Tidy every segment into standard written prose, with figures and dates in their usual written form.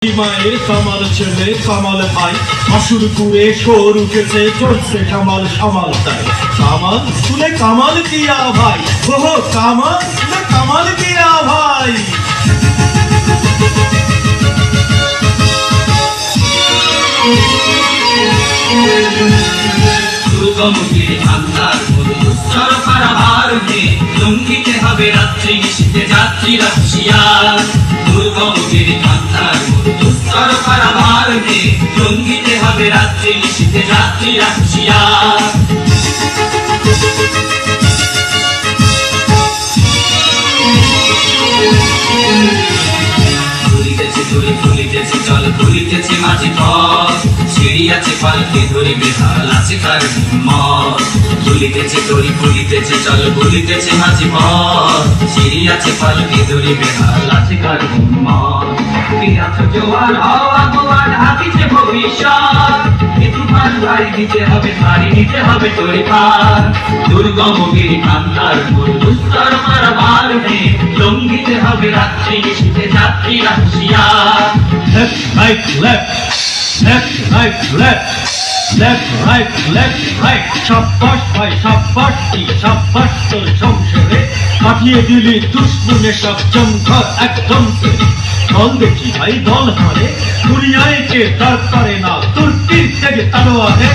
মায়ের কামাল ছেলে কামাল ভাই আসুর কুড়ে শোর উঠেছে চলছে কামাল সামাল তাই কামাল শুনে কামাল কিয়া ভাই ওহো কামাল শুনে কামাল কিয়া ভাই দুর্গমুখীর আন্ধার মধুসর পারাবার লঙ্ঘিতে হবে রাত্রি নিশীথে যাত্রীরা হুঁশিয়ার দুর্গমুখীর আন্ধার মধুসর পারাবার লঙ্ঘিতে হবে রাত্রি নিশীথে যাত্রীরা হুঁশিয়ার ফুলিতেছে জল ফুলিতেছে মাঝে পথ সিঁড়ি আছে পালকে ধরে বেহাল আছে কার হিম্মত ফুলিতেছে তরি ফুলিতেছে জল ফুলিতেছে মাঝে পথ সিঁড়ি আছে পালকে ধরে বেহাল আছে কার হিম্মত জোয়ার হাওয়া গোয়ার হাতিছে ভবিষ্যৎ তুফান ভারী দিতে হবে ভারী নিতে হবে তরি পার দুর্গম গিরি কান্তার দুস্তর মারবার লঙ্ঘিতে হবে রাত্রি নিশীথে যাত্রীরা হুঁশিয়ার left right left left right left left right left right শাবাশ ভাই শাবাশ কি শাবাশ তোর সংসারে কাটিয়ে দিলি দুশ্মনে সব জমঘর একদম দল দেখি ভাই দল হারে দুনিয়ায় কে দাঁড় করে না তোর তীর থেকে তলোয়ারে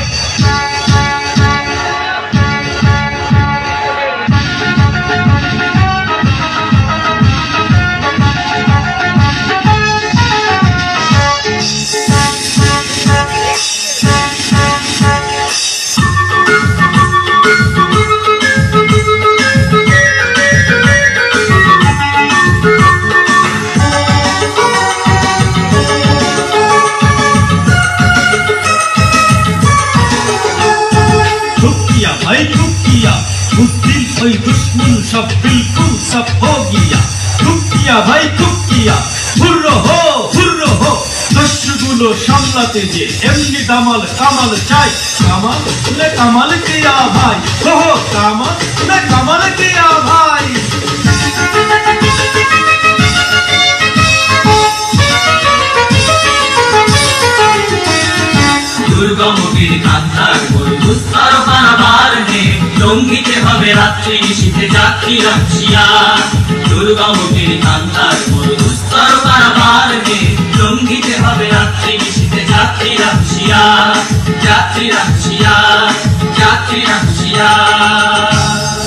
भाई चुप किया उस दिन कोई दुश्मन सब बिल्कुल सब हो गया चुप किया भाई चुप किया हुर्रो हो दस्युगुलो सामलाते जे एमनी दामाल कामाल चाই कामाल ने कामाल किया भाई हो कामाल ने कामाल किया भाई দুর্গমুখীর কান্তার দুস্তর পারাবার লঙ্ঘিতে হবে রাত্রি নিশীথে যাত্রীরা হুঁশিয়ার দুর্গমুখীর কান্তার দুস্তর পারাবার লঙ্ঘিতে হবে রাত্রি নিশীথে যাত্রীরা হুঁশিয়ার যাত্রীরা হুঁশিয়ার যাত্রীরা হুঁশিয়ার